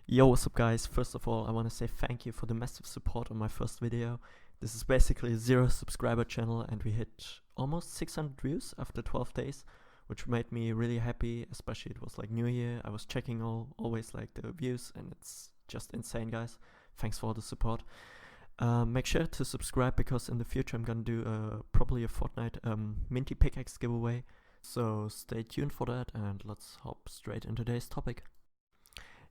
Yo, what's up guys? First of all, I want to say thank you for the massive support on my first video. This is basically a 0 subscriber channel and we hit almost 600 views after 12 days, which made me really happy, especially it was like New Year. I was checking always like the views and it's just insane, guys. Thanks for all the support. Make sure to subscribe because in the future I'm gonna do probably a Fortnite Minty pickaxe giveaway. So stay tuned for that and let's hop straight into today's topic.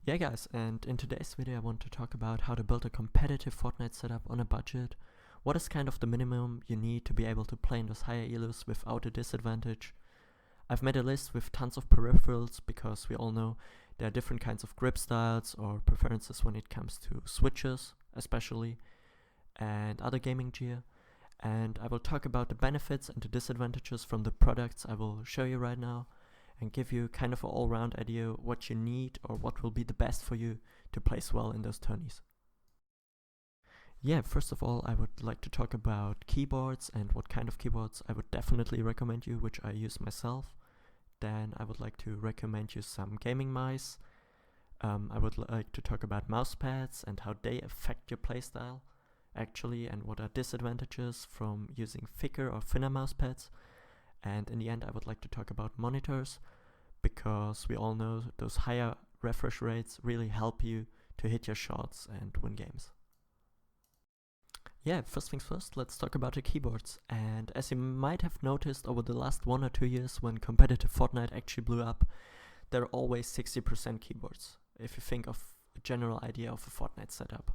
Yeah guys, and in today's video I want to talk about how to build a competitive Fortnite setup on a budget. What is kind of the minimum you need to be able to play in those higher elos without a disadvantage. I've made a list with tons of peripherals because we all know there are different kinds of grip styles or preferences when it comes to switches especially and other gaming gear. And I will talk about the benefits and the disadvantages from the products I will show you right now, and give you kind of an all-round idea what you need or what will be the best for you to place well in those tourneys. Yeah, first of all, I would like to talk about keyboards and what kind of keyboards I would definitely recommend you, which I use myself. Then I would like to recommend you some gaming mice. I would like to talk about mousepads and how they affect your playstyle actually, and what are disadvantages from using thicker or thinner mousepads. And in the end I would like to talk about monitors, because we all know those higher refresh rates really help you to hit your shots and win games. Yeah, first things first, let's talk about the keyboards. And as you might have noticed over the last 1 or 2 years when competitive Fortnite actually blew up, there are always 60% keyboards, if you think of a general idea of a Fortnite setup.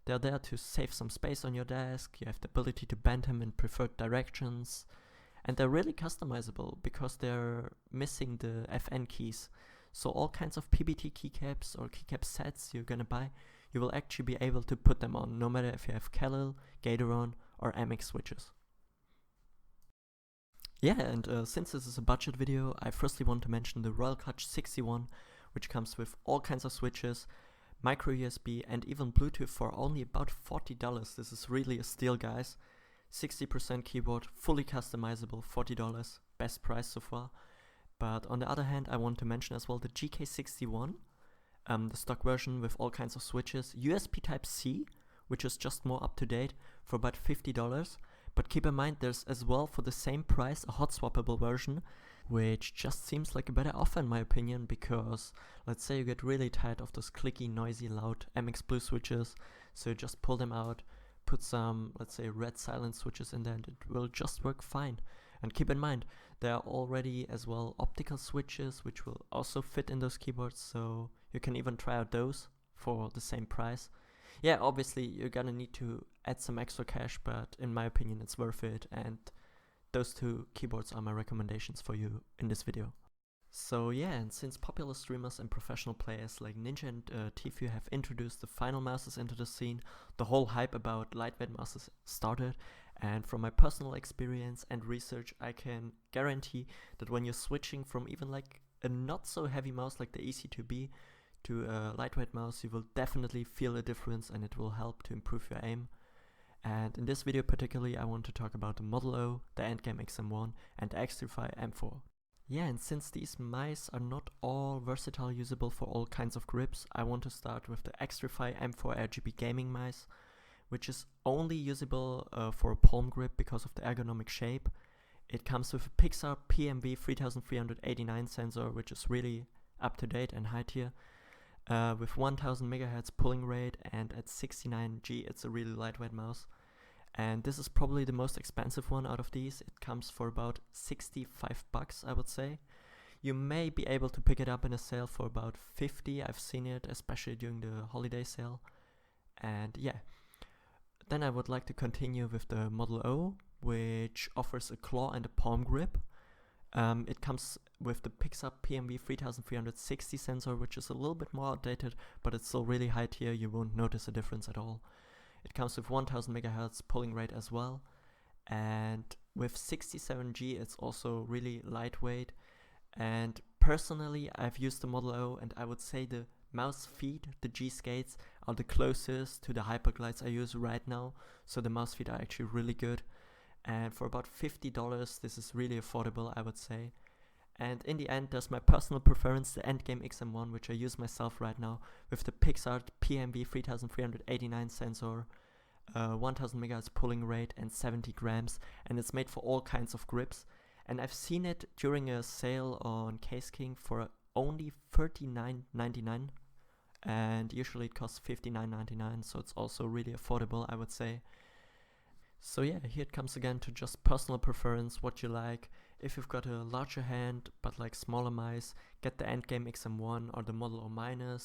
They're there to save some space on your desk, you have the ability to bend them in preferred directions, and they're really customizable because they're missing the FN keys. So all kinds of PBT keycaps or keycap sets you're gonna buy, you will actually be able to put them on, no matter if you have Khalil, Gatoron or MX switches. Yeah, and since this is a budget video, I firstly want to mention the Royal Clutch 61, which comes with all kinds of switches, micro USB and even Bluetooth for only about $40. This is really a steal, guys. 60% keyboard, fully customizable, $40, best price so far. But on the other hand, I want to mention as well the GK61, the stock version with all kinds of switches, USB Type-C, which is just more up to date, for about $50. But keep in mind there's as well for the same price a hot swappable version, which just seems like a better offer in my opinion, because let's say you get really tired of those clicky, noisy, loud MX Blue switches, so you just pull them out, put some, let's say, red silent switches in there and it will just work fine. And keep in mind, there are already as well optical switches which will also fit in those keyboards, so you can even try out those for the same price. Yeah, obviously you're gonna need to add some extra cash, but in my opinion it's worth it, and those two keyboards are my recommendations for you in this video. So yeah, and since popular streamers and professional players like Ninja and Xtfy have introduced the final mouses into the scene, the whole hype about lightweight mouses started, and from my personal experience and research I can guarantee that when you're switching from even like a not so heavy mouse like the EC2B to a lightweight mouse, you will definitely feel a difference and it will help to improve your aim. And in this video particularly I want to talk about the Model O, the Endgame XM1 and the Xtfy M4. Yeah, and since these mice are not all versatile usable for all kinds of grips, I want to start with the Xtfy M4 RGB gaming mice, which is only usable for a palm grip because of the ergonomic shape. It comes with a Pixar PMV 3389 sensor, which is really up to date and high tier, with 1000 MHz pulling rate, and at 69G it's a really lightweight mouse. And this is probably the most expensive one out of these. It comes for about $65, I would say. You may be able to pick it up in a sale for about $50. I've seen it, especially during the holiday sale. And yeah, then I would like to continue with the Model O, which offers a claw and a palm grip. It comes with the Pixar PMV 3360 sensor, which is a little bit more outdated, but it's still really high tier. You won't notice a difference at all. It comes with 1000 MHz pulling rate as well, and with 67G it's also really lightweight. And personally I've used the Model O and I would say the mouse feet, the G skates, are the closest to the hyperglides I use right now, so the mouse feet are actually really good. And for about $50 this is really affordable, I would say. And in the end, there's my personal preference, the Endgame XM1, which I use myself right now with the PixArt PMV 3389 sensor, 1000 MHz pulling rate and 70 grams, and it's made for all kinds of grips. And I've seen it during a sale on Case King for only $39.99, and usually it costs $59.99, so it's also really affordable, I would say. So yeah, here it comes again to just personal preference, what you like. If you've got a larger hand but like smaller mice, get the Endgame XM1 or the Model O-.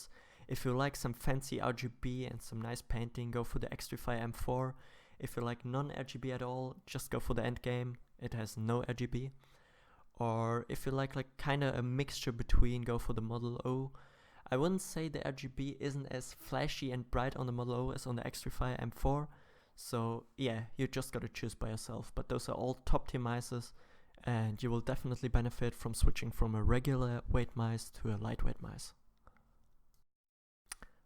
If you like some fancy RGB and some nice painting, go for the Xtfy M4. If you like non-RGB at all, just go for the Endgame. It has no RGB. Or if you like kinda a mixture between, go for the Model O. I wouldn't say the RGB isn't as flashy and bright on the Model O as on the Xtfy M4. So yeah, you just gotta choose by yourself. But those are all top tier mices, and you will definitely benefit from switching from a regular weight mice to a lightweight mice.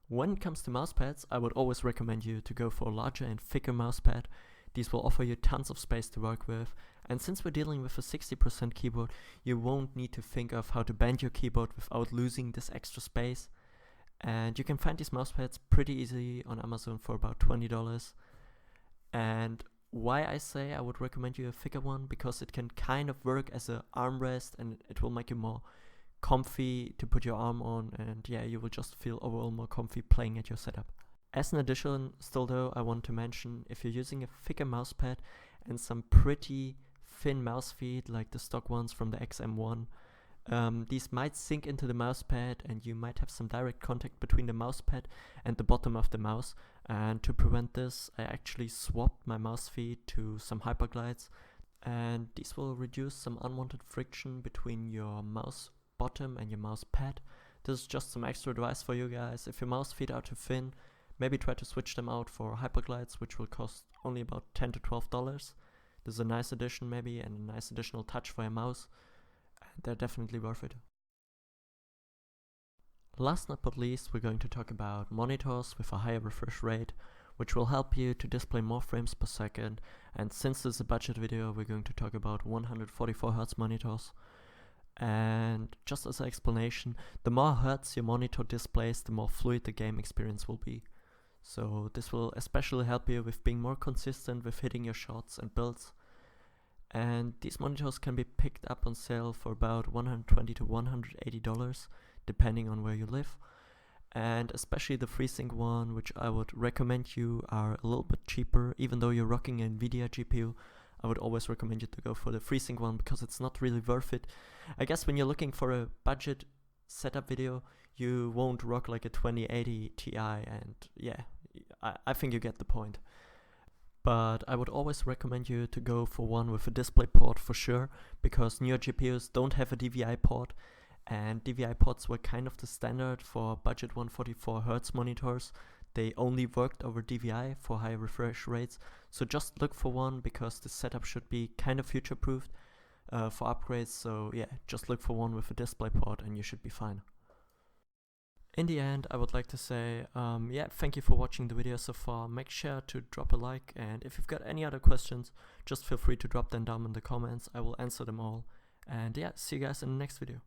When it comes to mousepads, I would always recommend you to go for a larger and thicker mousepad. These will offer you tons of space to work with, and since we're dealing with a 60% keyboard, you won't need to think of how to bend your keyboard without losing this extra space. And you can find these mousepads pretty easily on Amazon for about $20. And why I say I would recommend you a thicker one, because it can kind of work as an armrest and it will make you more comfy to put your arm on, and yeah, you will just feel overall more comfy playing at your setup. As an addition, still though, I want to mention, if you're using a thicker mousepad and some pretty thin mouse feet like the stock ones from the XM1, these might sink into the mousepad and you might have some direct contact between the mousepad and the bottom of the mouse. And to prevent this, I actually swapped my mouse feet to some hyperglides, and these will reduce some unwanted friction between your mouse bottom and your mouse pad. This is just some extra advice for you guys. If your mouse feet are too thin, maybe try to switch them out for hyperglides, which will cost only about $10 to $12. This is a nice addition maybe, and a nice additional touch for your mouse. They're definitely worth it. Last but not least, we're going to talk about monitors with a higher refresh rate, which will help you to display more frames per second. And since this is a budget video, we're going to talk about 144Hz monitors. And just as an explanation, the more hertz your monitor displays, the more fluid the game experience will be. So this will especially help you with being more consistent with hitting your shots and builds. And these monitors can be picked up on sale for about $120 to $180, depending on where you live. And especially the FreeSync one, which I would recommend you, are a little bit cheaper. Even though you're rocking an NVIDIA GPU, I would always recommend you to go for the FreeSync one, because it's not really worth it. I guess when you're looking for a budget setup video, you won't rock like a 2080 Ti, and yeah, I think you get the point. But I would always recommend you to go for one with a display port for sure, because newer GPUs don't have a DVI port, and DVI ports were kind of the standard for budget 144Hz monitors. They only worked over DVI for high refresh rates, so just look for one, because the setup should be kind of future-proofed for upgrades. So yeah, just look for one with a display port and you should be fine. In the end, I would like to say, yeah, thank you for watching the video so far. Make sure to drop a like, and if you've got any other questions, just feel free to drop them down in the comments. I will answer them all. And yeah, see you guys in the next video.